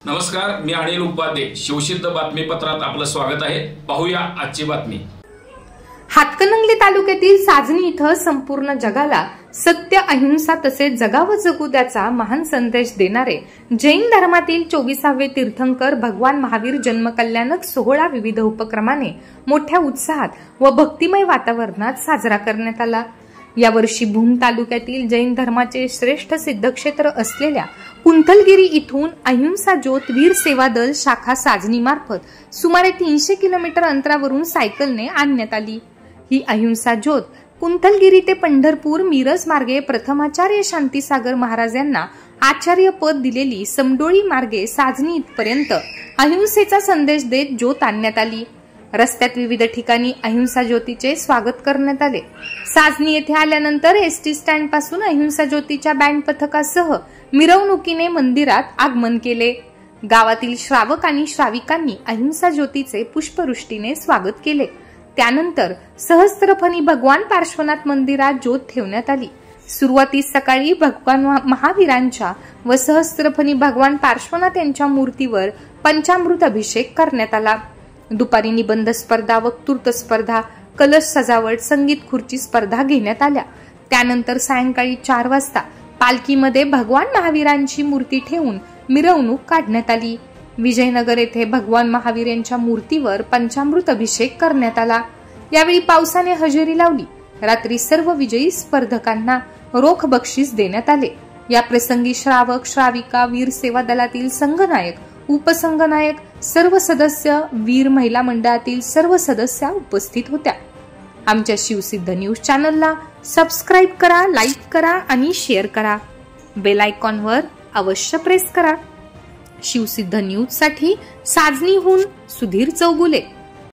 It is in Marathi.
नमस्कार, मी अनिल उपाध्ये. शिवसिद्ध बातमीपत्रात आपलं स्वागत आहे. पाहूया आजची बातमी. हातकणंगले तालुक्यातील साजणी इथं संपूर्ण जगाला सत्य, अहिंसा तसेच जगावं जगू द्याचा महान संदेश देणारे जैन धर्मातील 24वे तीर्थंकर भगवान महावीर जन्मकल्याणक सोहळा विविध उपक्रमाने मोठ्या उत्साहात व भक्तिमय वातावरणात साजरा करण्यात आला. यावर्षी भूम तालुक्यातील जैन धर्माचे श्रेष्ठ सिद्धक्षेत्र असलेल्या कुंथलगिरी इथून अहिंसा ज्योत वीर सेवा दल शाखा साजणी मार्फत सुमारे 300 किलोमीटर अंतरावरून सायकलने आणण्यात आली. ही अहिंसा ज्योत कुंथलगिरी ते पंढरपूर मिरज मार्गे प्रथमाचार्य शांतीसागर महाराज यांना आचार्य पद दिलेली समडोळी मार्गे साजणी इथपर्यंत अहिंसेचा संदेश देत ज्योत आणण्यात आली. रस्त्यात विविध ठिकाणी अहिंसा ज्योतीचे स्वागत करण्यात आले. साजणी येथे आल्यानंतर एसटी स्टँड पासून अहिंसा ज्योतीच्या बँड पथकासह मिरवणुकीने मंदिरात आगमन केले. गावातील श्रावक आणि श्राविकांनी अहिंसा ज्योतीचे पुष्पवृष्टीने स्वागत केले. त्यानंतर सहस्त्रफणी भगवान पार्श्वनाथ मंदिरात ज्योत ठेवण्यात आली. सुरुवातीस सकाळी भगवान महावीरांच्या व सहस्त्रफणी भगवान पार्श्वनाथ यांच्या मूर्तीवर पंचामृत अभिषेक करण्यात आला. दुपारी निबंध स्पर्धा, वक्तृत्व स्पर्धा, कलश सजावट, संगीत खुर्ची स्पर्धा घेण्यात आल्या. त्यानंतर सायंकाळी 4 वाजता पालखीमध्ये भगवान महावीरांची मूर्ती ठेवून मिरवणूक काढण्यात आली. विजयनगर येथे भगवान महावीर यांच्या मूर्तीवर पंचामृत अभिषेक करण्यात आला. यावेळी पावसाने हजेरी लावली. रात्री सर्व विजयी स्पर्धकांना रोख बक्षीस देण्यात आले. या प्रसंगी श्रावक, श्राविका, वीर सेवा दलातील संघनायक, उपसंघनायक, सर्व सदस्य, वीर महिला मंडळातील सर्व सदस्या उपस्थित होत्या. आमच्या शिवसिद्ध न्यूज चॅनलला सबस्क्राईब करा, लाईक करा आणि शेअर करा. बेल आयकॉनवर अवश्य प्रेस करा. शिवसिद्ध न्यूज साठी साजनीहून सुधीर चौगुले.